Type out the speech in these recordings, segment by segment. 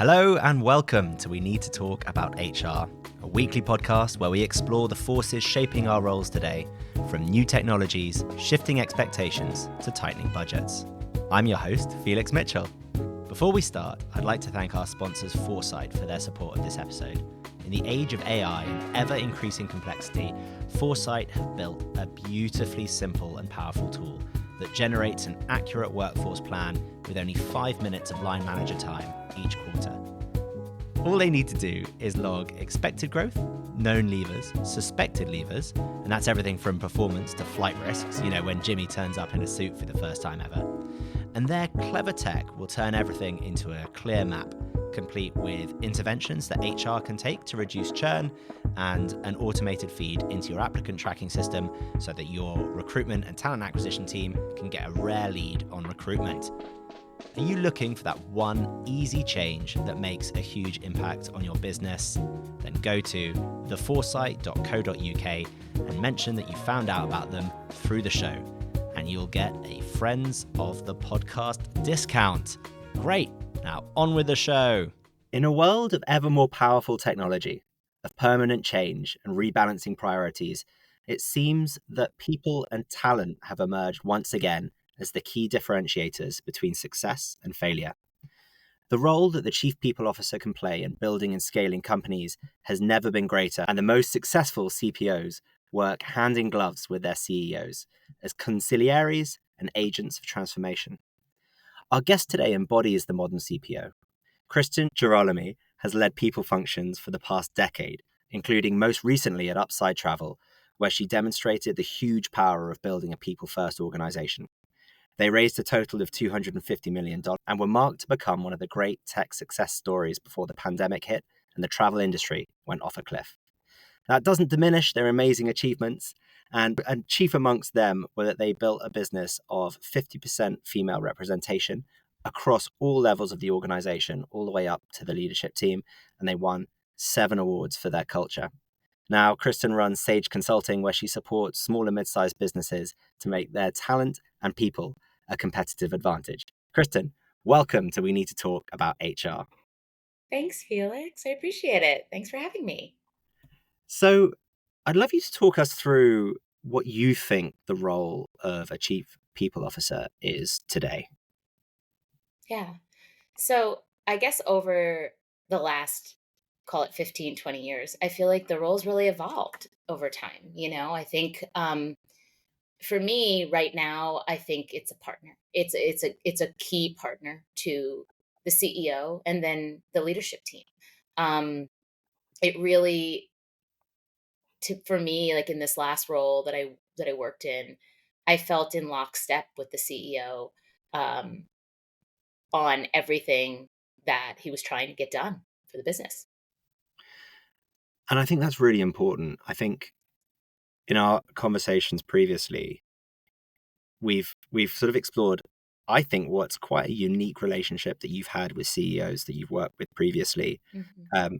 Hello and welcome to We Need to Talk About HR, a weekly podcast where we explore the forces shaping our roles today, from new technologies, shifting expectations, to tightening budgets. I'm your host, Felix Mitchell. Before we start, I'd like to thank our sponsors Foresight for their support of this episode. In the age of AI and ever-increasing complexity, Foresight have built a beautifully simple and powerful tool that generates an accurate workforce plan with only 5 minutes of line manager time each quarter. All they need to do is log expected growth, known levers, suspected levers, and that's everything from performance to flight risks, when Jimmy turns up in a suit for the first time ever. And their clever tech will turn everything into a clear map, complete with interventions that HR can take to reduce churn and an automated feed into your applicant tracking system so that your recruitment and talent acquisition team can get a rare lead on recruitment. Are you looking for that one easy change that makes a huge impact on your business? Then go to theforesight.co.uk and mention that you found out about them through the show, and you'll get a Friends of the Podcast discount. Great. Now on with the show. In a world of ever more powerful technology, of permanent change and rebalancing priorities, it seems that people and talent have emerged once again as the key differentiators between success and failure. The role that the Chief People Officer can play in building and scaling companies has never been greater, and the most successful CPOs work hand in gloves with their CEOs as conciliaries and agents of transformation. Our guest today embodies the modern CPO. Cristyn Girolami has led people functions for the past decade, including most recently at Upside Travel, where she demonstrated the huge power of building a people-first organization. They raised a total of $250 million and were marked to become one of the great tech success stories before the pandemic hit and the travel industry went off a cliff. That doesn't diminish their amazing achievements, and chief amongst them were that they built a business of 50% female representation across all levels of the organization, all the way up to the leadership team, and they won 7 awards for their culture. Now, Cristyn runs Sage Consulting, where she supports small and mid-sized businesses to make their talent and people a competitive advantage. Cristyn, welcome to We Need to Talk About HR. Thanks, Felix. I appreciate it. Thanks for having me. So I'd love you to talk us through what you think the role of a Chief People Officer is today. Yeah. So I guess over the last, call it 15, 20 years, I feel like the role's really evolved over time. I think for me right now, I think it's a partner. It's a key partner to the CEO and then the leadership team. It really, for me, like in this last role that I worked in, I felt in lockstep with the CEO on everything that he was trying to get done for the business. And I think that's really important. I think in our conversations previously, we've sort of explored, I think, what's quite a unique relationship that you've had with CEOs that you've worked with previously. Mm-hmm.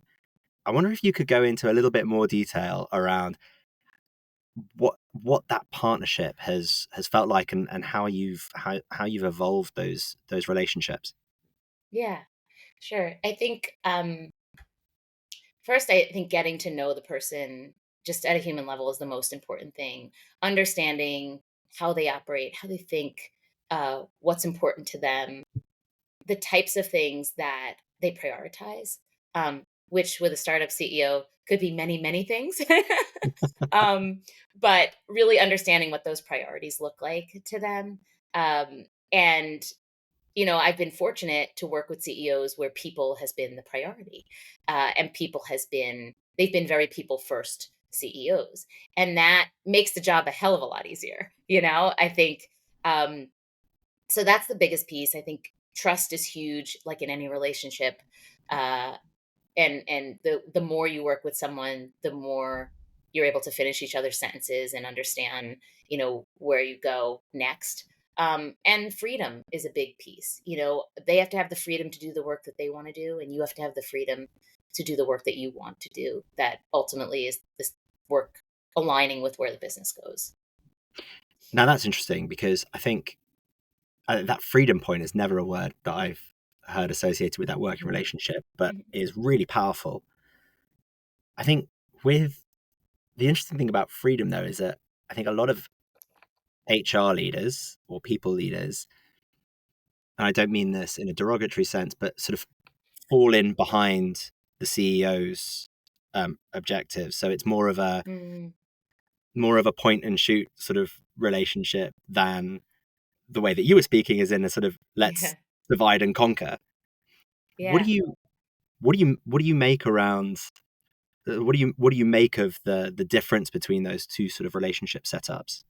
I wonder if you could go into a little bit more detail around what that partnership has felt like and how you've evolved those relationships. Yeah, sure. I think first, I think getting to know the person just at a human level is the most important thing. Understanding how they operate, how they think, what's important to them, the types of things that they prioritize, which with a startup CEO could be many, many things. But really understanding what those priorities look like to them. And I've been fortunate to work with CEOs where people has been the priority, and they've been very people first CEOs, and that makes the job a hell of a lot easier. I think so. That's the biggest piece. I think trust is huge, like in any relationship, and the more you work with someone, the more you're able to finish each other's sentences and understand where you go next. And freedom is a big piece. They have to have the freedom to do the work that they want to do, and you have to have the freedom to do the work that you want to do. That ultimately is this work aligning with where the business goes. Now that's interesting, because I think that freedom point is never a word that I've heard associated with that working Mhm. relationship, but Mhm. is really powerful. I think with the interesting thing about freedom, though, is that I think a lot of HR leaders or people leaders, and I don't mean this in a derogatory sense, but sort of fall in behind the CEO's objectives. So it's more of a Mm. point and shoot sort of relationship than the way that you were speaking is in a sort of let's Yeah. divide and conquer. What Yeah. do you what do you make around what do you make of the difference between those two sort of relationship setups?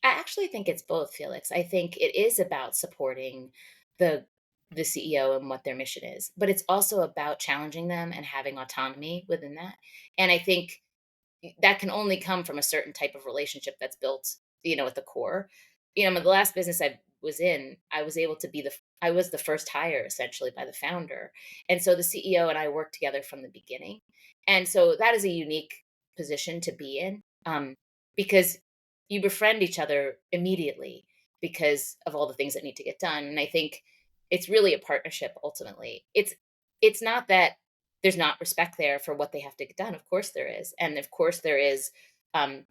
I actually think it's both, Felix. I think it is about supporting the the CEO and what their mission is, but it's also about challenging them and having autonomy within that. And I think that can only come from a certain type of relationship that's built, at the core. The last business I was in, I was able to be I was the first hire essentially by the founder. And so the CEO and I worked together from the beginning. And so that is a unique position to be in, because you befriend each other immediately because of all the things that need to get done. And I think it's really a partnership ultimately. It's not that there's not respect there for what they have to get done. Of course there is. And of course there is,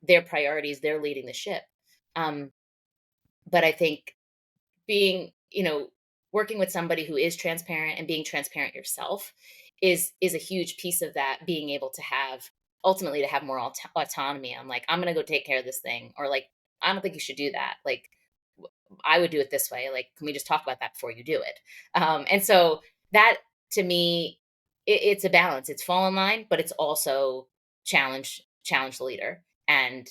their priorities, they're leading the ship. Um, but I think being, working with somebody who is transparent and being transparent yourself is a huge piece of that, being able to have ultimately to have more autonomy. I'm like, I'm going to go take care of this thing, or like, I don't think you should do that. Like, I would do it this way. Like, can we just talk about that before you do it? And so that, to me, it's a balance. It's fall in line, but it's also challenge the leader and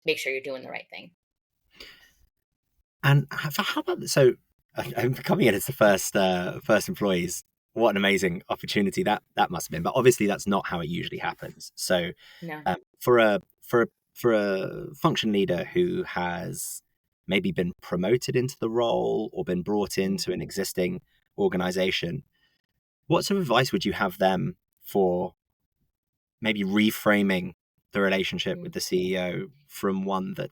make sure you're doing the right thing. And how about so coming in as the first employees? What an amazing opportunity that must have been. But obviously, that's not how it usually happens. So, No. for a function leader who has maybe been promoted into the role or been brought Mhm. into an existing organization, what sort of advice would you have them for maybe reframing the relationship Mhm. with the CEO from one that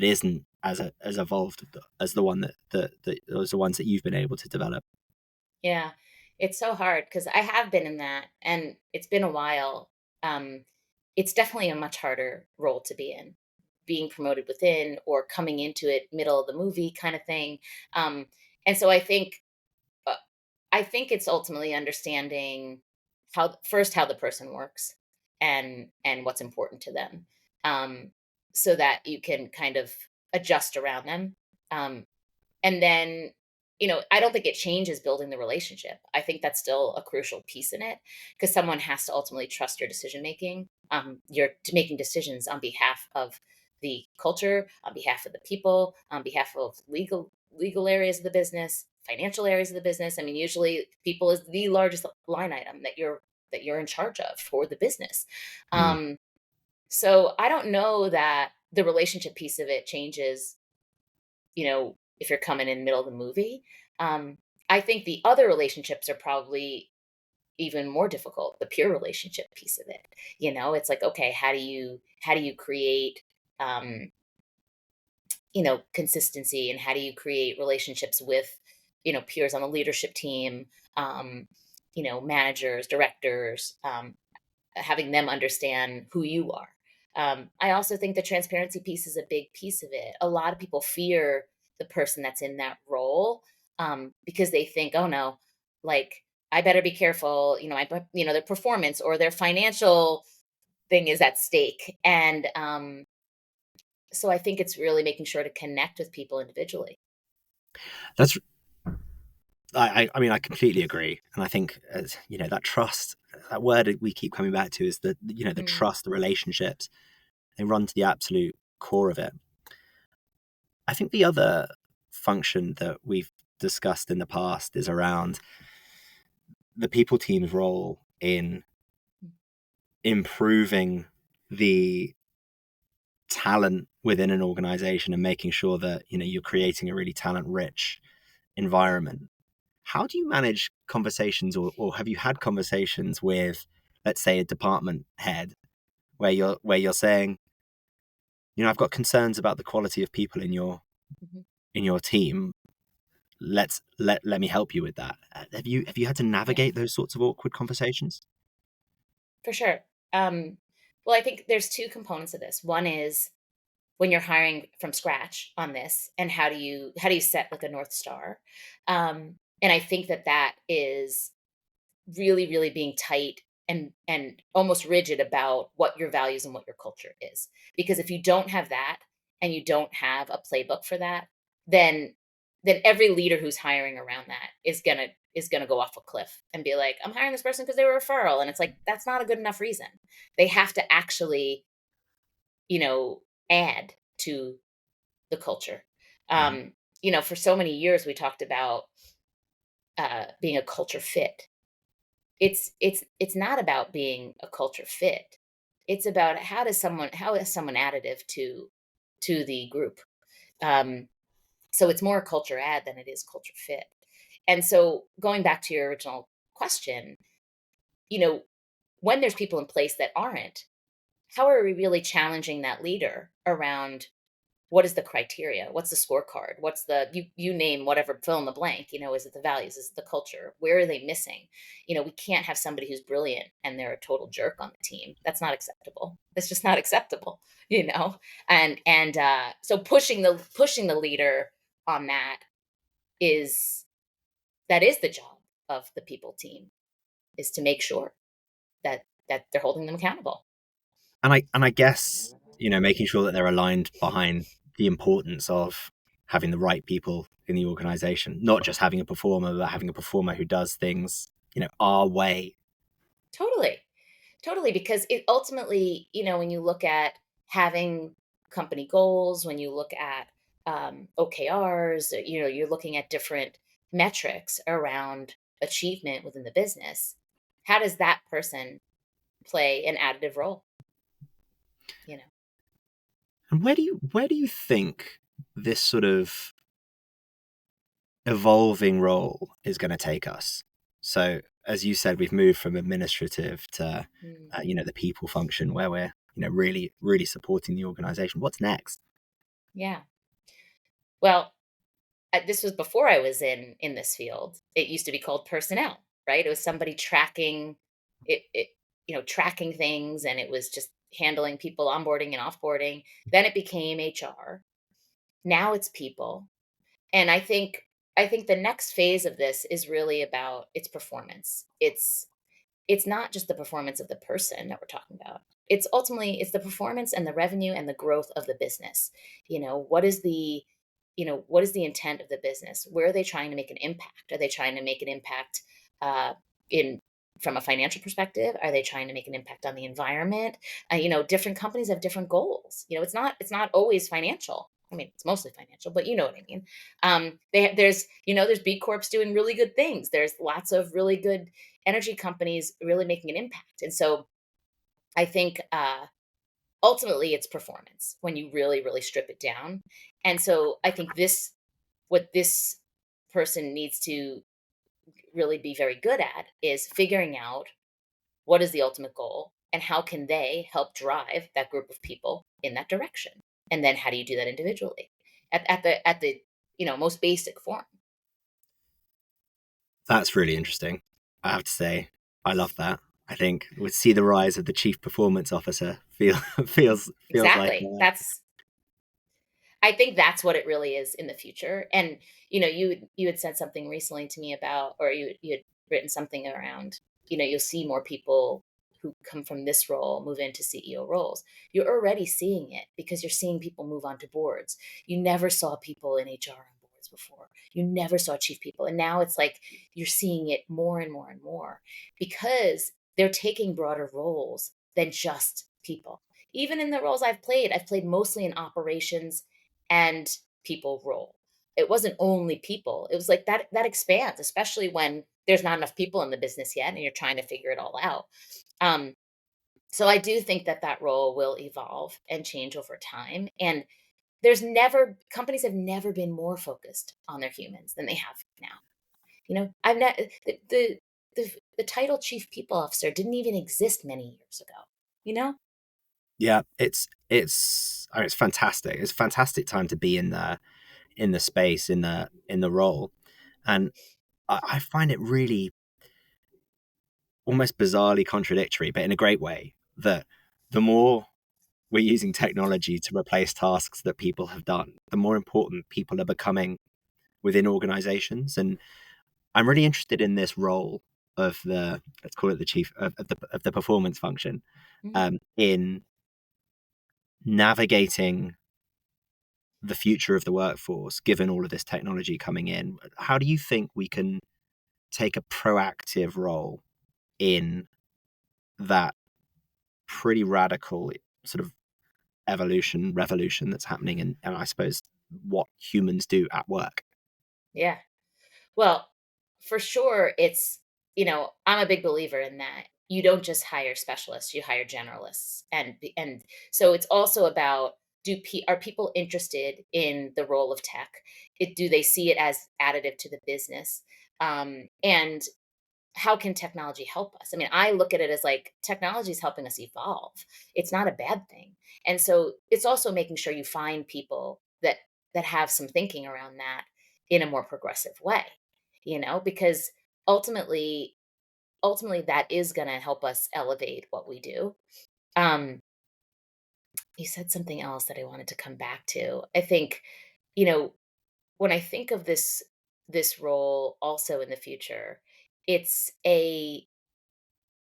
isn't as evolved as the one that as the ones that you've been able to develop? Yeah. It's so hard because I have been in that and it's been a while. Um, it's definitely a much harder role to be in, being promoted within or coming into it middle of the movie kind of thing. Um, and so uh, I think it's ultimately understanding how the person works and what's important to them, um, so that you can kind of adjust around them. Um, and then, I don't think it changes building the relationship. I think that's still a crucial piece in it because someone has to ultimately trust your decision making. You're making decisions on behalf of the culture, on behalf of the people, on behalf of legal areas of the business, financial areas of the business. I mean, usually people is the largest line item that you're in charge of for the business. Mm. Um, so I don't know that the relationship piece of it changes, if you're coming in middle of the movie. Um, I think the other relationships are probably even more difficult, the pure relationship piece of it. It's like, okay, how do you create, um, consistency, and how do you create relationships with, peers on the leadership team, um, managers, directors, having them understand who you are. I also think the transparency piece is a big piece of it. A lot of people fear the person that's in that role, because they think, oh no, like I better be careful. Their performance or their financial thing is at stake, and so I think it's really making sure to connect with people individually. That's I mean I completely agree, and I think as that trust, that word that we keep coming back to is that the Mm, trust, the relationships, they run to the absolute core of it. I think the other function that we've discussed in the past is around the people team's role in mm, improving the talent within an organization and making sure that you're creating a really talent rich yeah. environment. How do you manage conversations, or have you had conversations with, let's say, a department head where you're saying, I've got concerns about the quality of people in your Mhm. team. let me help you with that. Have you had to navigate those sorts of awkward conversations? For sure. Well, I think there's two components of this. One is when you're hiring from scratch on this, and how do you set like a North Star? And I think that is really, really being tight and almost rigid about what your values and what your culture is. Because if you don't have that and you don't have a playbook for that, then every leader who's hiring around that is gonna go off a cliff and be like, I'm hiring this person because they were a referral. And it's like, that's not a good enough reason. They have to actually, you know, add to the culture. Mhm. For so many years we talked about being a culture fit. It's not about being a culture fit. It's about how is someone additive to the group. Um, so it's more a culture add than it is culture fit. And so going back to your original question, you know, when there's people in place that aren't, how are we really challenging that leader around what is the criteria? What's the scorecard? What's the you name whatever, fill in the blank, is it the values? Is it the culture? Where are they missing? We can't have somebody who's brilliant and they're a total jerk on the team. That's not acceptable. That's just not acceptable, you know? And so pushing the leader on is that is the job of the people team, is to make sure that they're holding them accountable. And I guess, making sure that they're aligned behind the importance of having the right people in the organization, not just having a performer, but having a performer who does things, our way. Totally. Totally, because it ultimately, when you look at having company goals, when you look at OKRs, you're looking at different metrics around achievement within the business. How does that person play an additive role? You know, And where do you think this sort of evolving role is going to take us? So, as you said, we've moved from administrative to, Mm, the people function where we're, really, really supporting the organization. What's next? yeah. Well, this was before I was in this field. It used to be called personnel, right? It was somebody tracking tracking things, and it was just handling people onboarding and offboarding. Then it became HR. Now it's people. And I think the next phase of this is really about its performance. It's not just the performance of the person that we're talking about. It's the performance and the revenue and the growth of the business. What is the intent of the business? Where are they trying to make an impact? Are they trying to make an impact uh, in from a financial perspective? Are they trying to make an impact on the environment? Different companies have different goals. It's not always financial. I mean, it's mostly financial, but you know what I mean. There's B Corps doing really good things. There's lots of really good energy companies really making an impact. And so I think ultimately it's performance when you really, really strip it down. And so I think what this person needs to really be very good at is figuring out what is the ultimate goal and how can they help drive that group of people in that direction. And then how do you do that individually at the most basic form? That's really interesting. I have to say, I love that. I think we see the rise of the chief performance officer. Feels like Exactly. I think that's what it really is in the future. And you had said something recently to me about, or you had written something around, you'll see more people who come from this role move into CEO roles. You're already seeing it because you're seeing people move on to boards. You never saw people in HR on boards before. You never saw chief people. And now it's like you're seeing it more and more and more because they're taking broader roles than just people. Even in the roles I've played mostly in operations and people role. It wasn't only people. It was like that expands, especially when there's not enough people in the business yet and you're trying to figure it all out. Um, so I do think that role will evolve and change over time. And companies have never been more focused on their humans than they have now. I've not the title chief people officer didn't even exist many years ago. You know, yeah, it's fantastic. It's a fantastic time to be in the space in the role. And I find it really almost bizarrely contradictory, but in a great way, that the more we're using technology to replace tasks that people have done, the more important people are becoming within organizations. And I'm really interested in this role of the, let's call it the chief of the performance function, in navigating the future of the workforce, given all of this technology coming in. How do you think we can take a proactive role in that pretty radical sort of revolution that's happening, and I suppose what humans do at work? Yeah. Well, for sure, it's, I'm a big believer in that. You don't just hire specialists, you hire generalists. And so it's also about, are people interested in the role of tech? Do they see it as additive to the business? And how can technology help us? I mean, I look at it as like technology is helping us evolve. It's not a bad thing. And so it's also making sure you find people that have some thinking around that in a more progressive way, because ultimately ultimately that is going to help us elevate what we do. Um you said something else that I wanted to come back to. I think, you know, when I think of this role also in the future, it's a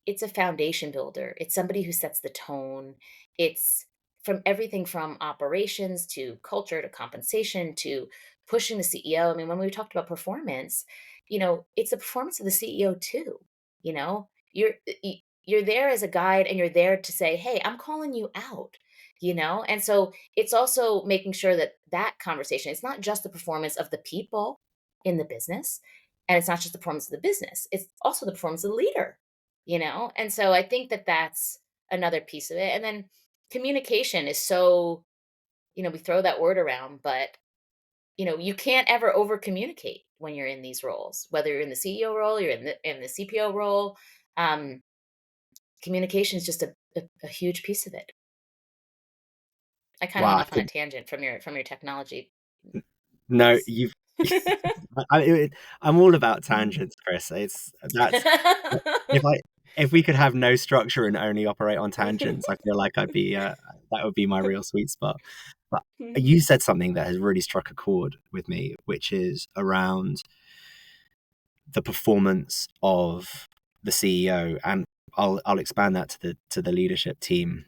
it's a foundation builder. It's somebody who sets the tone. It's from everything from operations to culture to compensation to pushing the CEO. I mean, when we talked about performance, it's the performance of the CEO too. You're there as a guide and you're there to say, "Hey, I'm calling you out." And so it's also making sure that that conversation, it's not just the performance of the people in the business, and it's not just the performance of the business. It's also the performance of the leader, and so I think that that's another piece of it. And then communication is so, we throw that word around, but you can't ever over communicate when you're in these roles, whether you're in the CEO role, you're in the CPO role. um Communication is just a huge piece of it. I kind of Wow, went I off on a could, tangent from your technology no, piece. you've. I'm all about tangents, Chris. That's if I if we could have no structure and only operate on tangents, I feel like I'd be that would be my real sweet spot. But you said something that has really struck a chord with me, which is around the performance of the CEO, and I'll expand that to the leadership team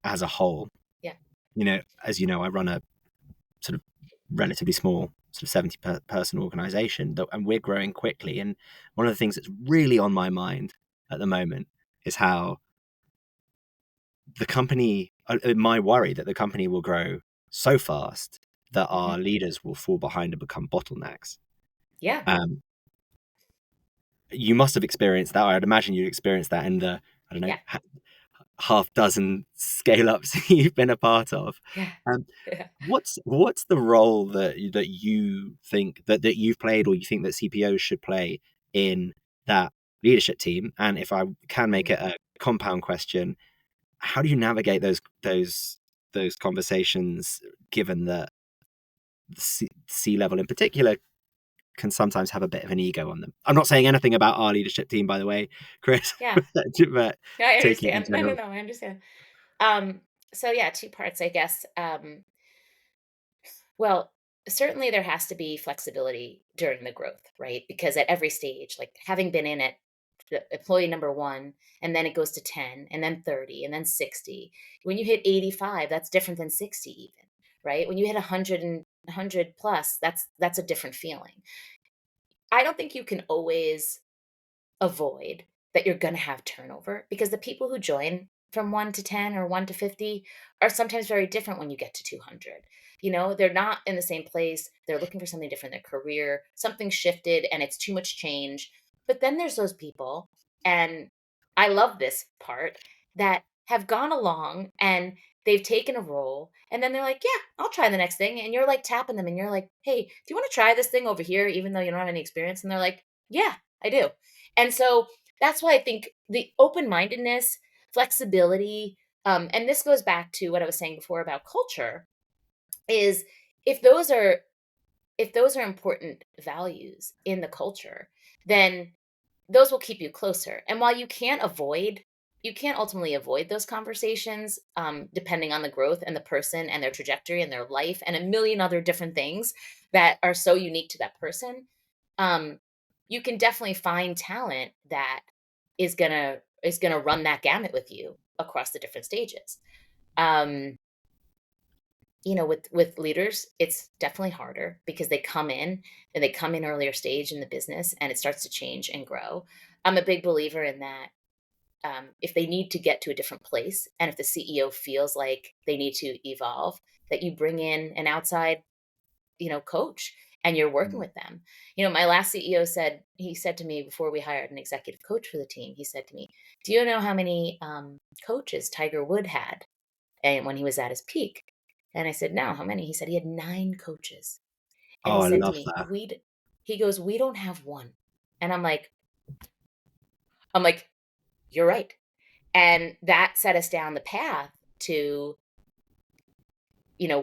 as a whole. Yeah. As you know, I run a sort of relatively small sort of 70 person organization, and we're growing quickly. And one of the things that's really on my mind at the moment is how the company, my worry that the company will grow so fast that Hmm. our leaders will fall behind and become bottlenecks. Yeah. Um, you must have experienced that. I'd imagine you'd experienced that in the, I don't know, Yeah. half dozen scale ups you've been a part of. Yeah. Um, Yeah. what's the role that you think that you've played, or you think that CPOs should play in that leadership team? And if I can make it a compound question, how do you navigate those conversations, given that the C level in particular can sometimes have a bit of an ego on them? I'm not saying anything about our leadership team, by the way, Chris, Yeah. but No, I taking it in understand. No, no, general. no, I understand. So yeah, two parts, I guess. Well, certainly there has to be flexibility during the growth, right? Because at every stage, like having been in it, the employee number one, and then it goes to 10, and then 30, and then 60. When you hit 85, that's different than 60 even, right? When you hit 100 and 100 plus, that's a different feeling. I don't think you can always avoid that you're going to have turnover, because the people who join from 1 to 10 or 1 to 50 are sometimes very different when you get to 200. They're not in the same place. They're looking for something different in their career. Something shifted and it's too much change. But then there's those people, and I love this part, that have gone along and they've taken a role, and then they're like, "Yeah, I'll try the next thing." And you're like tapping them and you're like, "Hey, do you want to try this thing over here even though you don't have any experience?" And they're like, "Yeah, I do." And so that's why I think the open mindedness, flexibility, and this goes back to what I was saying before about culture, is if those are if those are important values in the culture, then those will keep you closer. And while you can't ultimately avoid those conversations, depending on the growth and the person and their trajectory and their life and a million other different things that are so unique to that person. Um, you can definitely find talent that is gonna run that gamut with you across the different stages. Um, with leaders, it's definitely harder because they come in earlier stage in the business and it starts to change and grow. I'm a big believer in that. If they need to get to a different place and if the CEO feels like they need to evolve, that you bring in an outside, coach, and you're working with them. My last CEO said to me before we hired an executive coach for the team, he said to me, "Do you know how many coaches Tiger Wood had and when he was at his peak?" And I said, "No, how many?" He said he had 9 coaches. And Oh, he I said to love me, that. he goes, "We don't have one." And I'm like, "You're right." And that set us down the path to,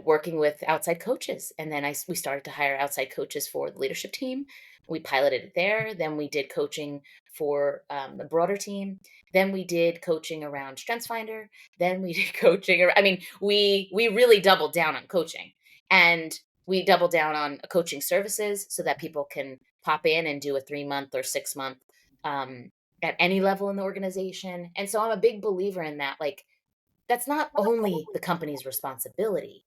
working with outside coaches. And then we started to hire outside coaches for the leadership team. We piloted it there. Then we did coaching for the broader team. Then we did coaching around StrengthsFinder. Then we did coaching. I mean, we really doubled down on coaching, and we doubled down on coaching services so that people can pop in and do a 3 month or 6 month at any level in the organization. And so I'm a big believer in that. Like, that's not only the company's responsibility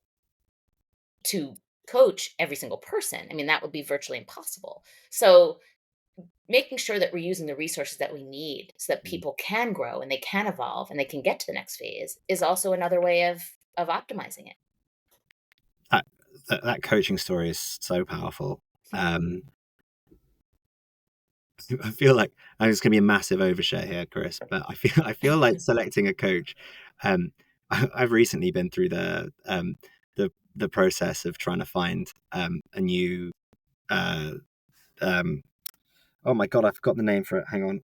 to coach every single person. I mean, that would be virtually impossible. So, making sure that we're using the resources that we need so that people can grow and they can evolve and they can get to the next phase is also another way of optimizing it. That coaching story is so powerful. I feel like it's going to be a massive overshare here, Chris, but I feel like selecting a coach. I've recently been through the process of trying to find a new. Uh, um, oh my god, I forgot the name for it. Hang on,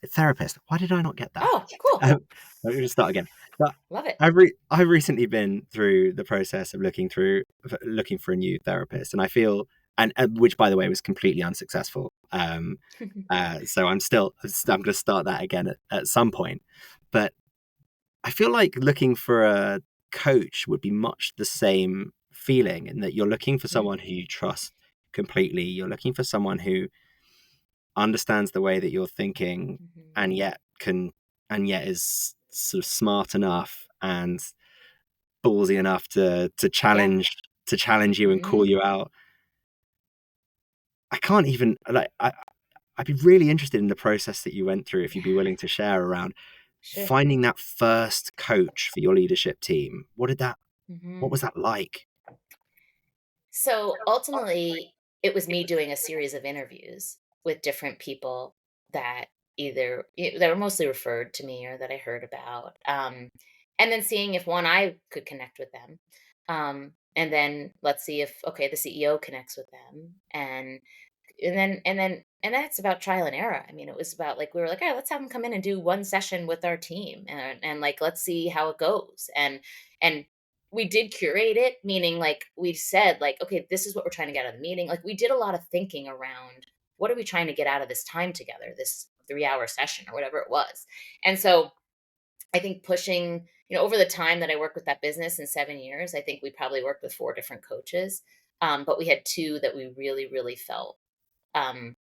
therapist. Why did I not get that? Oh, cool. Let me just start again. But Love it. I've recently been through the process of looking for a new therapist, and I feel and which, by the way, was completely unsuccessful. So I'm going to start that again at some point. But I feel like looking for a coach would be much the same feeling, in that you're looking for someone who you trust completely. You're looking for someone who understands the way that you're thinking, and yet is sort of smart enough and ballsy enough to challenge you and call you out. I can't even I'd be really interested in the process that you went through, if you'd be willing to share, around finding that first coach for your leadership team. What was that like? So ultimately, it was me doing a series of interviews with different people that that were mostly referred to me or that I heard about, and then seeing if one I could connect with them, and then let's see if okay the CEO connects with them, and then it's about trial and error. I mean, it was about like we were like, "Hey, let's have them come in and do one session with our team, and like let's see how it goes." And we did curate it, meaning like we said, like, "Okay, this is what we're trying to get out of the meeting." Like we did a lot of thinking around what are we trying to get out of this time together, this 3 hour session or whatever it was. And so I think pushing, over the time that I worked with that business in 7 years, I think we probably worked with 4 different coaches, but we had two that we really, really felt. Um,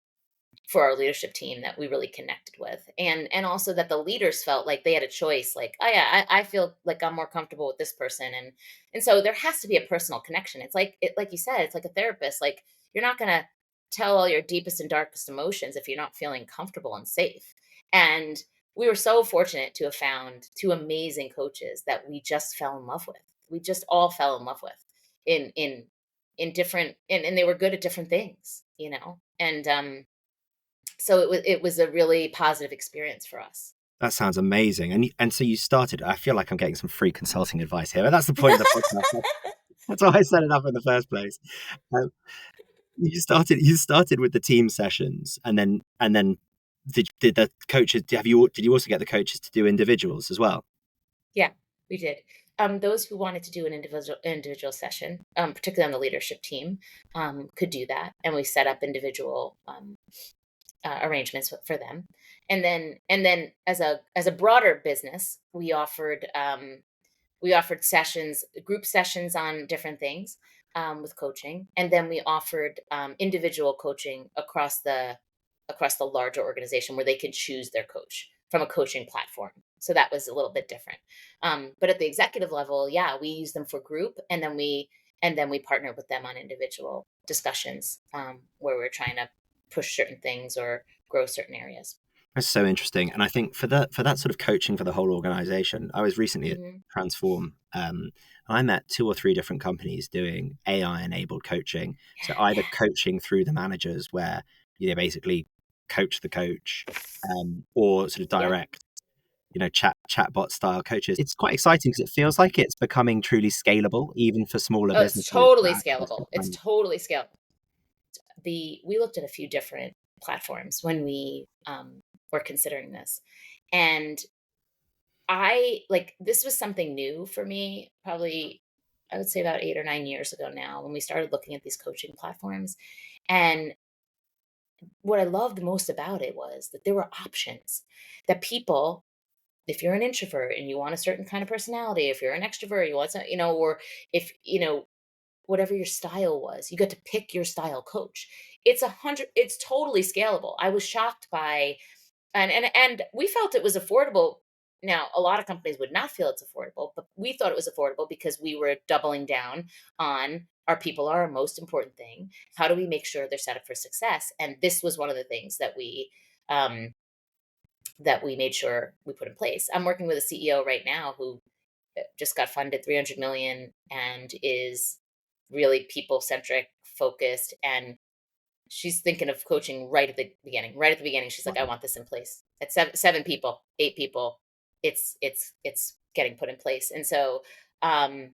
for our leadership team that we really connected with, and also that the leaders felt like they had a choice, like, oh yeah, I feel like I'm more comfortable with this person. And so there has to be a personal connection. It's like you said, it's like a therapist. Like, you're not going to tell all your deepest and darkest emotions if you're not feeling comfortable and safe. And we were so fortunate to have found 2 amazing coaches that we just fell in love with. We just all fell in love with in different, and they were good at different things, and so it was a really positive experience for us. That sounds amazing. And so you started. I feel like I'm getting some free consulting advice here, but that's the point of the podcast. That's why I set it up in the first place. Um, you started with the team sessions, and then did the coaches? Did you also get the coaches to do individuals as well? Yeah, we did. those who wanted to do an individual session, particularly on the leadership team, could do that, and we set up individual arrangements for them. And then as a broader business, we offered sessions, group sessions on different things, with coaching, and then we offered individual coaching across the larger organization where they could choose their coach from a coaching platform. So that was a little bit different. But at the executive level, yeah, we use them for group, and then we partner with them on individual discussions, where we're trying to push certain things or grow certain areas. That's so interesting. And I think for that sort of coaching for the whole organization, I was recently at Hmm. Transform. I met 2 or 3 different companies doing AI enabled coaching. So either coaching through the managers where basically coach the coach, or sort of Yeah. direct, chatbot style coaches. It's quite exciting because it feels like it's becoming truly scalable, even for smaller Oh, it's businesses. totally That access to scalable. It's kind totally scalable. We looked at a few different platforms when we were considering this, and I like this was something new for me. Probably, I would say about 8 or 9 years ago now, when we started looking at these coaching platforms. And what I loved most about it was that there were options that people, if you're an introvert and you want a certain kind of personality, if you're an extrovert, you want some, or if whatever your style was, you got to pick your style coach. It's totally scalable. I was shocked by, and we felt it was affordable. Now, a lot of companies would not feel it's affordable, but we thought it was affordable because we were doubling down on our people are our most important thing. How do we make sure they're set up for success? And this was one of the things um, that we made sure we put in place. I'm working with a CEO right now who just got funded 300 million and is really people centric, focused, and she's thinking of coaching right at the beginning. Right at the beginning, she's like, "I of want this in place." At seven people, 8 people, it's getting put in place, and so I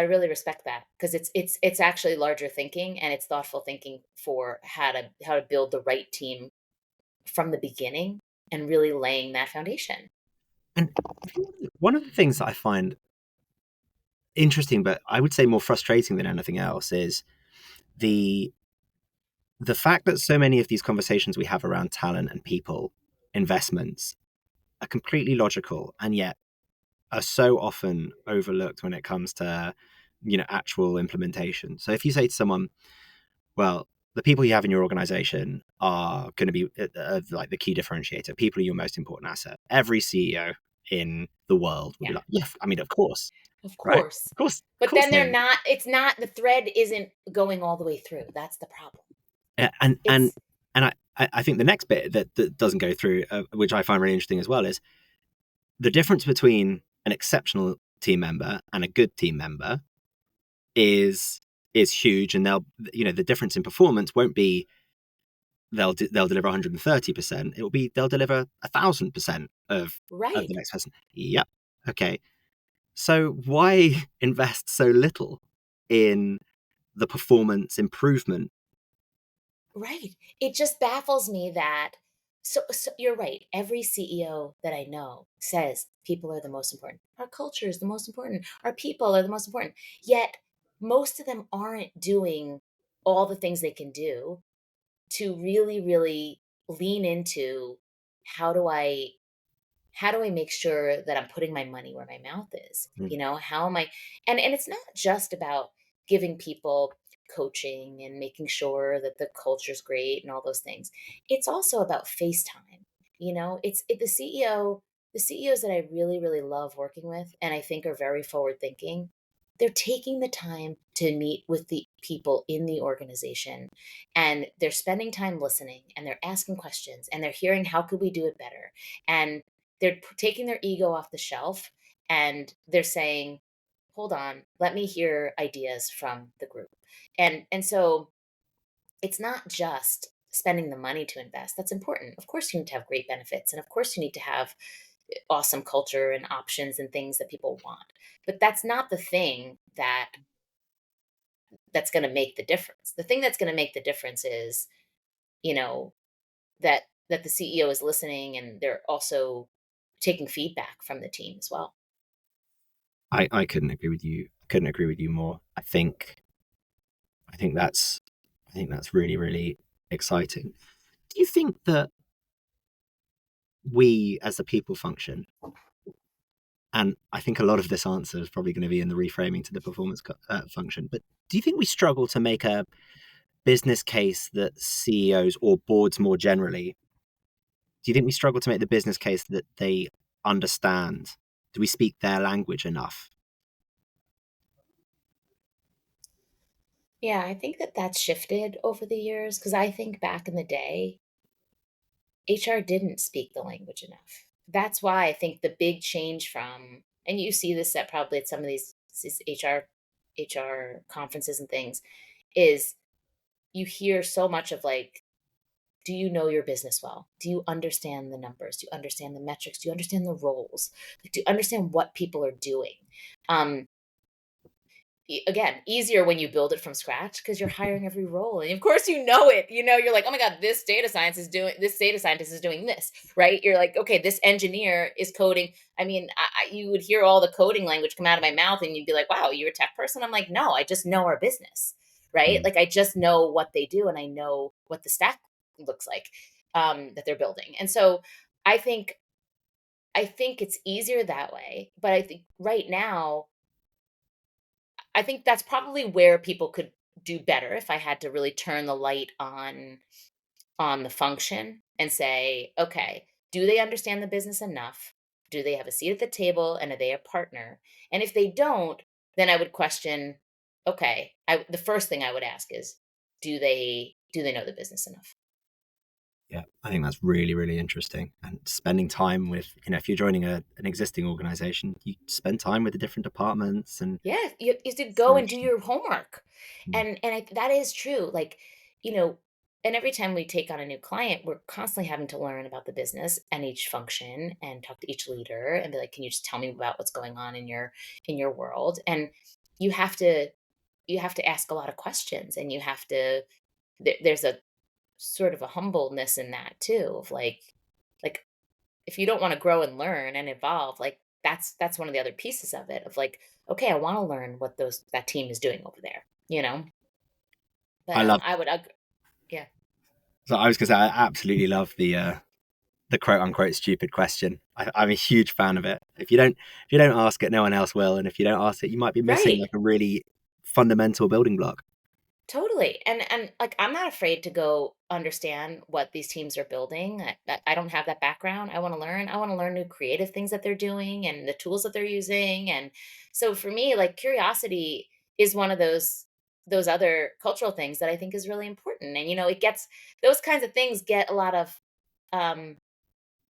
really respect that because it's actually larger thinking and it's thoughtful thinking for how to build the right team from the beginning and really laying that foundation. and one of the things that I find interesting, but I would say more frustrating than anything else, is the the fact that so many of these conversations we have around talent and people investments are completely logical and yet are so often overlooked when it comes to actual implementation. So if you say to someone, well, the people you have in your organization are going to be like the key differentiator. People are your most important asset. Every CEO in the world will be Yeah, like, yeah, I mean, of course, of right? course. Of But course then they they're will. not. It's not the thread isn't going all the way through. That's the problem. And and It's and I think the next bit that doesn't go through, which I find really interesting as well, is the difference between an exceptional team member and a good team member is huge, and they'll the difference in performance won't be they'll deliver 130%. It will be they'll deliver 1,000% of the right. next person. Yep. Okay. So why invest so little in the performance improvement? Right. It just baffles me that so you're right. Every CEO that I know says people are the most important. Our culture is the most important. Our people are the most important. Yet most of them aren't doing all the things they can do to really, really lean into how do I how do I make sure that I'm putting my money where my mouth is? Mm, How am I and it's not just about giving people coaching and making sure that the culture's great and all those things. It's also about face time. The the CEOs that I really, really love working with and I think are very forward thinking, they're taking the time to meet with the people in the organization and they're spending time listening and they're asking questions and they're hearing how could we do it better, and they're taking their ego off the shelf and they're saying, hold on, let me hear ideas from the group. And so it's not just spending the money to invest. That's important. Of course you need to have great benefits and of course you need to have awesome culture and options and things that people want. But that's not the thing that's going to make the difference. The thing that's going to make the difference is, you know, that the CEO is listening and they're also taking feedback from the team as well. I couldn't agree with you. Couldn't agree with you more. I think that's really, really exciting. Do you think that we as a people function, and I think a lot of this answer is probably going to be in the reframing to the performance function, but do you think we struggle to make a business case that CEOs or boards more generally, do you think we struggle to make the business case that they understand? Do we speak their language enough? Yeah, I think that that's shifted over the years because I think back in the day, HR didn't speak the language enough. That's why I think the big change from, and you see this at probably at some of these HR conferences and things, is you hear so much of like, do you know your business well? Do you understand the numbers? Do you understand the metrics? Do you understand the roles? Like, do you understand what people are doing? Um, Again, easier when you build it from scratch because you're hiring every role, and of course you know it. You're like, oh my god, this data scientist is doing this, right? You're like, okay, this engineer is coding. I mean, you would hear all the coding language come out of my mouth, and you'd be like, wow, you're a tech person. I'm like, no, I just know our business, right? Mm. Like, I just know what they do, and I know what the stack looks like, that they're building. And so I think it's easier that way. But I think right now, I think that's probably where people could do better if I had to really turn the light on the function and say, okay, do they understand the business enough? Do they have a seat at the table and are they a partner? And if they don't, then I would question, okay, the first thing I would ask is, do they know the business enough? Yeah, I think that's really, really interesting. And spending time with, if you're joining an existing organization, you spend time with the different departments, and Yeah, you have to it's go very and do interesting. your homework. Mm. And that is true. Like, you know, and every time we take on a new client, we're constantly having to learn about the business and each function and talk to each leader and be like, can you just tell me about what's going on in your world? And you have to ask a lot of questions, and you have to there's a sort of a humbleness in that too, of like if you don't want to grow and learn and evolve, like that's one of the other pieces of it, of like, okay, I want to learn what that team is doing over there. But I love. I would yeah. So I was going to say, I absolutely love the quote unquote stupid question. I'm a huge fan of it. If you don't ask it, no one else will, and if you don't ask it, you might be missing Right. like a really fundamental building block. Totally. And like, I'm not afraid to go understand what these teams are building. I don't have that background. I want to learn. I want to learn new creative things that they're doing and the tools that they're using. And so for me, like, curiosity is one of those other cultural things that I think is really important. And it gets those kinds of things get a lot of, um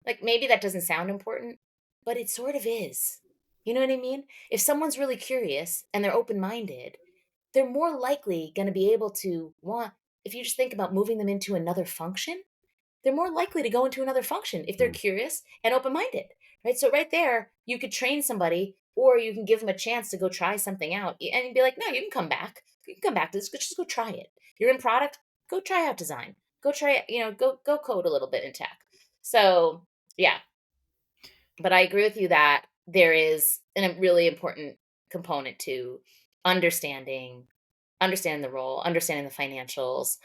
like, maybe that doesn't sound important, but it sort of is. You know what I mean? If someone's really curious and they're open-minded, they're more likely going to be able to want, if you just think about moving them into another function, they're more likely to go into another function if they're Mm. curious and open-minded, right? So right there, you could train somebody, or you can give them a chance to go try something out and be like, no, you can come back. You can come back to this. Just go try it. You're in product, go try out design. Go try it, go code a little bit in tech. So yeah, but I agree with you that there is a really important component to understanding understanding the role, understanding the financials,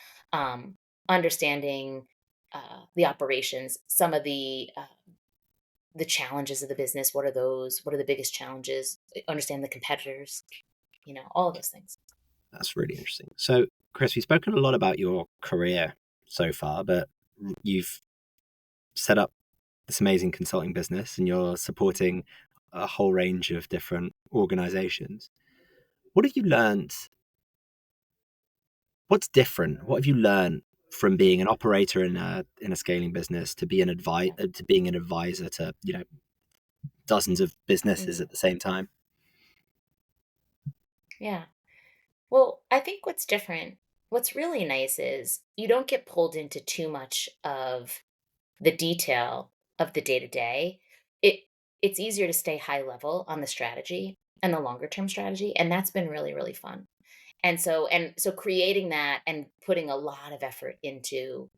understanding the operations, some of the challenges of the business. What are those? What are the biggest challenges? Understand the competitors. All of those things. That's really interesting. So, Chris, we've spoken a lot about your career so far, but you've set up this amazing consulting business and you're supporting a whole range of different organizations. What have you learned? What's different? What have you learned from being an operator in a scaling business to Yeah. to being an advisor to dozens of businesses Mm, at the same time? yeah. Well, I think what's really nice is you don't get pulled into too much of the detail of the day to day. It it's easier to stay high level on the strategy and the longer term strategy, and that's been really, really fun. And so creating that and putting a lot of effort into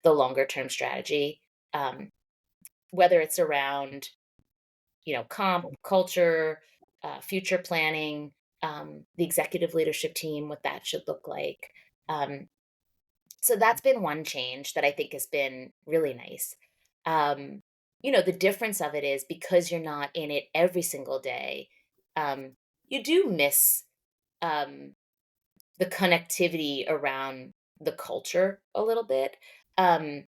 the longer term strategy, um, whether it's around, comp, culture, future planning, the executive leadership team, what that should look like. So that's been one change that I think has been really nice. Um, the difference of it is because you're not in it every single day, um, you do miss um, the connectivity around the culture a little bit. Um,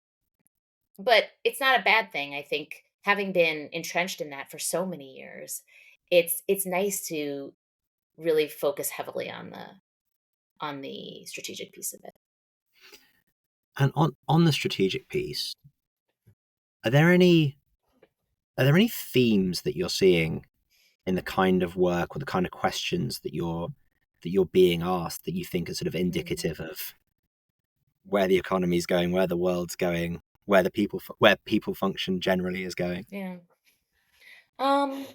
but it's not a bad thing. I think having been entrenched in that for so many years, it's nice to really focus heavily on the strategic piece of it. And on the strategic piece, are there any themes that you're seeing in the kind of work or the kind of questions that you're being asked that you think are sort of Mm. indicative of where the economy is going, where the world's going, where people function generally is going? Yeah. Um,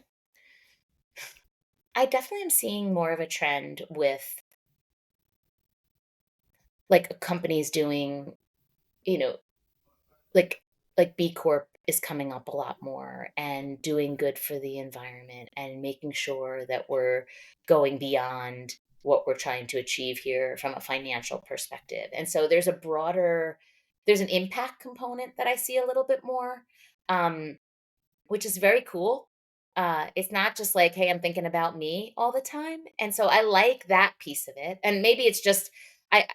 I definitely am seeing more of a trend with like companies doing, you know, like B Corp is coming up a lot more and doing good for the environment and making sure that we're going beyond what we're trying to achieve here from a financial perspective. And so there's an impact component that I see a little bit more, um, which is very cool. It's not just like, hey, I'm thinking about me all the time. And so I like that piece of it. And maybe it's just, I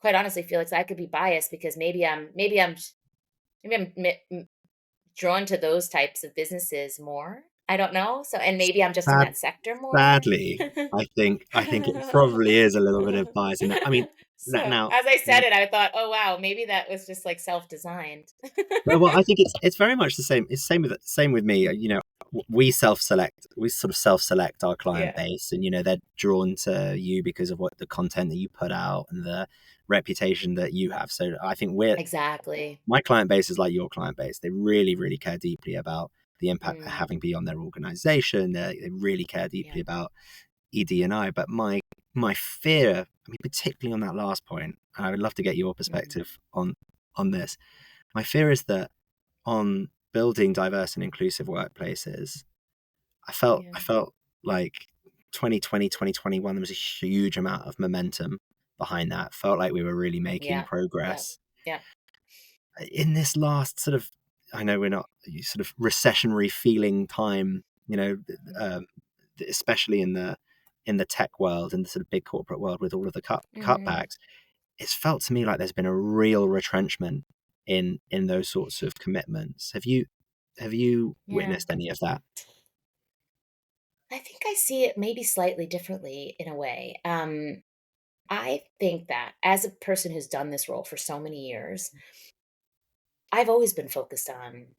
quite honestly, Felix, I could be biased because maybe I'm drawn to those types of businesses more. I don't know. So, and maybe I'm just in Sad, that sector more. Sadly, I think it probably is a little bit of bias in that. I mean, So, now, as I said it, I thought, oh wow, maybe that was just like self-designed. well, I think it's very much the same. It's same with me. We sort of self-select our client Yeah, base, and they're drawn to you because of what the content that you put out and the reputation that you have. So I think exactly. my client base is like your client base. They really, really care deeply about the impact they're Mm, having beyond their organization. They really care yeah. deeply about ED&I. But my fear, I mean, particularly on that last point, and I would love to get your Mm, perspective on this. My fear is that on building diverse and inclusive workplaces, yeah. I felt like 2020, 2021, there was a huge amount of momentum behind that. Felt like we were really making Yeah. Yeah. progress. Yeah. In this last sort of, I know we're not sort of recessionary feeling time, um, especially in the tech world and the sort of big corporate world with all of the Mm-hmm. cutbacks, it's felt to me like there's been a real retrenchment in those sorts of commitments. Have you Yeah. witnessed any of that? I think I see it maybe slightly differently in a way. I think that as a person who's done this role for so many years, I've always been focused on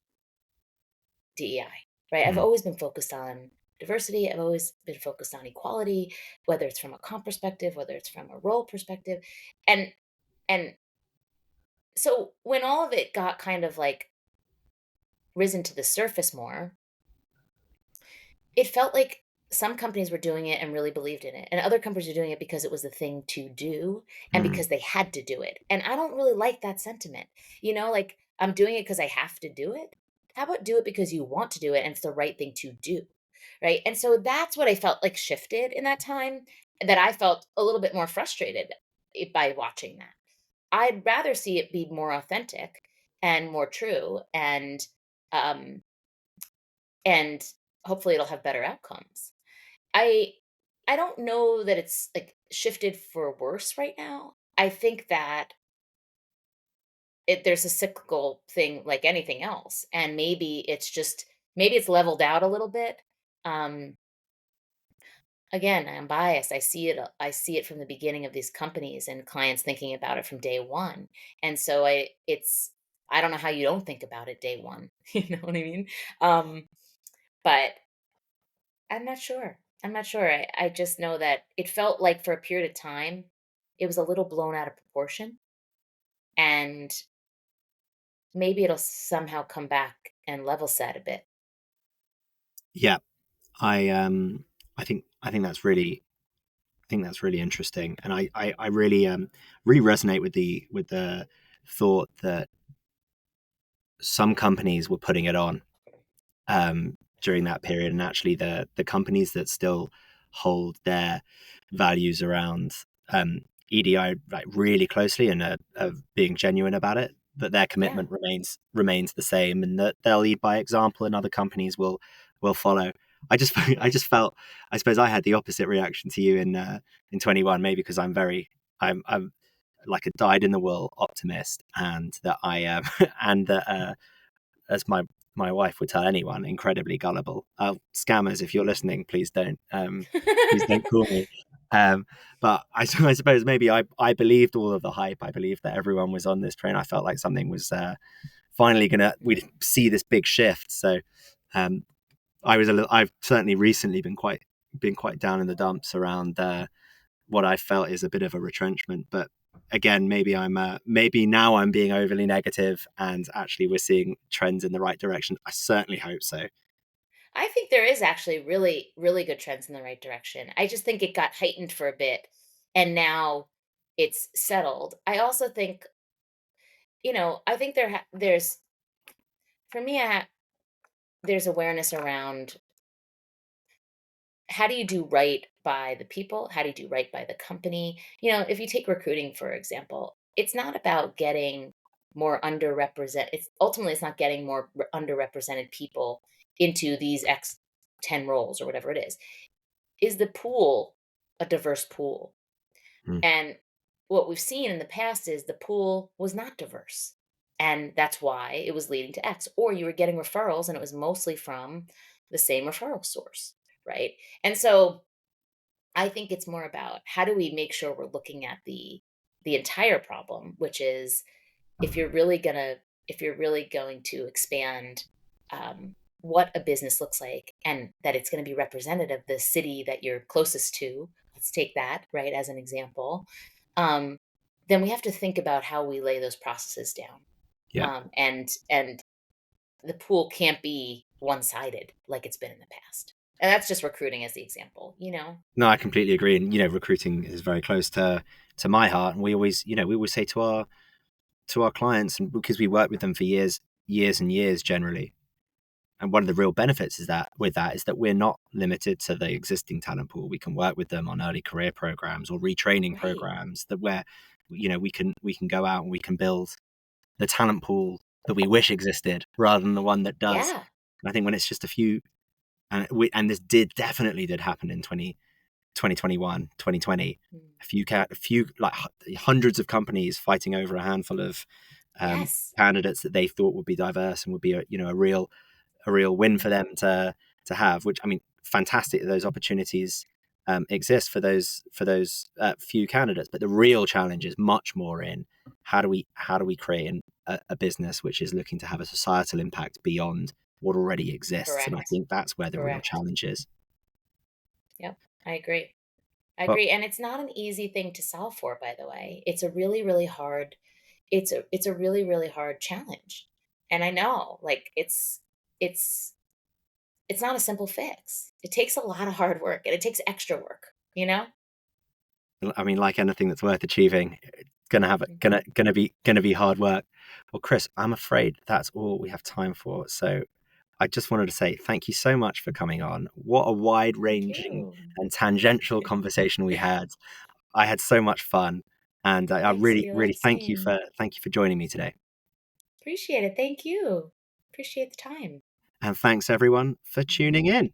DEI, right? I've Mm, always been focused on diversity. I've always been focused on equality, whether it's from a comp perspective, whether it's from a role perspective. And and so when all of it got kind of like risen to the surface more, it felt like some companies were doing it and really believed in it, and other companies were doing it because it was the thing to do and mm, because they had to do it. And I don't really like that sentiment. Like I'm doing it because I have to do it. How about do it because you want to do it and it's the right thing to do? Right. And so that's what I felt like shifted in that time, that I felt a little bit more frustrated by watching that. I'd rather see it be more authentic and more true, um and hopefully it'll have better outcomes. I I don't know that it's like shifted for worse right now. I think that there's a cyclical thing like anything else, and maybe it's leveled out a little bit. Um, Again, I'm biased. I see it from the beginning of these companies and clients thinking about it from day one, and so I don't know how you don't think about it day one. You know what I mean? Um, but I'm not sure. I'm not sure. I just know that it felt like for a period of time, it was a little blown out of proportion. And maybe it'll somehow come back and level set a bit. yeah, I think that's really interesting, and I really really resonate with the thought that some companies were putting it on. during that period. And actually the companies that still hold their values around EDI like really closely and are being genuine about it, that their commitment remains the same, and that they'll lead by example and other companies will follow. I just felt, I suppose I had the opposite reaction to you in 21, maybe because I'm like a dyed in the wool optimist, and that I am and that as my wife would tell anyone, incredibly gullible. Scammers, if you're listening, please don't call me. But I suppose maybe I believed all of the hype. I believed that everyone was on this train. I felt like something was finally we'd see this big shift. So I've certainly recently been quite down in the dumps around what I felt is a bit of a retrenchment. But again, maybe now I'm being overly negative, and actually we're seeing trends in the right direction. I certainly hope so. I think there is actually really, really good trends in the right direction. I just think it got heightened for a bit, and now it's settled. I also think, I think there's, for me, there's awareness around how do you do right by the people? How do you do right by the company? If you take recruiting, for example, it's not about getting more underrepresented. It's not getting more underrepresented people into these X 10 roles or whatever it is. Is the pool a diverse pool? And what we've seen in the past is the pool was not diverse. And that's why it was leading to X. Or you were getting referrals and it was mostly from the same referral source, right? And so I think it's more about how do we make sure we're looking at the entire problem, which is if you're really going to expand what a business looks like, and that it's going to be representative of the city that you're closest to. Let's take that, right, as an example. Then we have to think about how we lay those processes down. Yeah. And the pool can't be one-sided like it's been in the past. And that's just recruiting as the example, No, I completely agree. And, recruiting is very close to my heart. And we always say to our clients, and because we work with them for years and years generally. And one of the real benefits is that we're not limited to the existing talent pool. We can work with them on early career programs or retraining programs where, we can go out and we can build the talent pool that we wish existed rather than the one that does. Yeah. And I think when it's just a few, and this definitely did happen in 2021, 2020, a few like hundreds of companies fighting over a handful of candidates that they thought would be diverse and would be a real win for them to have. Which, I mean, fantastic that those opportunities exist for those few candidates. But the real challenge is much more in how do we create a business which is looking to have a societal impact beyond what already exists. Correct. And I think that's where the real challenge is. Yep, I agree. And it's not an easy thing to solve for, by the way. It's a really, really hard, it's a really, really hard challenge. And I know, like, it's not a simple fix. It takes a lot of hard work, and it takes extra work, I mean, like anything that's worth achieving, gonna be hard work. Well, Chris, I'm afraid that's all we have time for. So I just wanted to say thank you so much for coming on. What a wide-ranging and tangential conversation we had. I had so much fun, and I really, really thank you for joining me today. Appreciate it. Thank you. Appreciate the time. And thanks everyone for tuning in.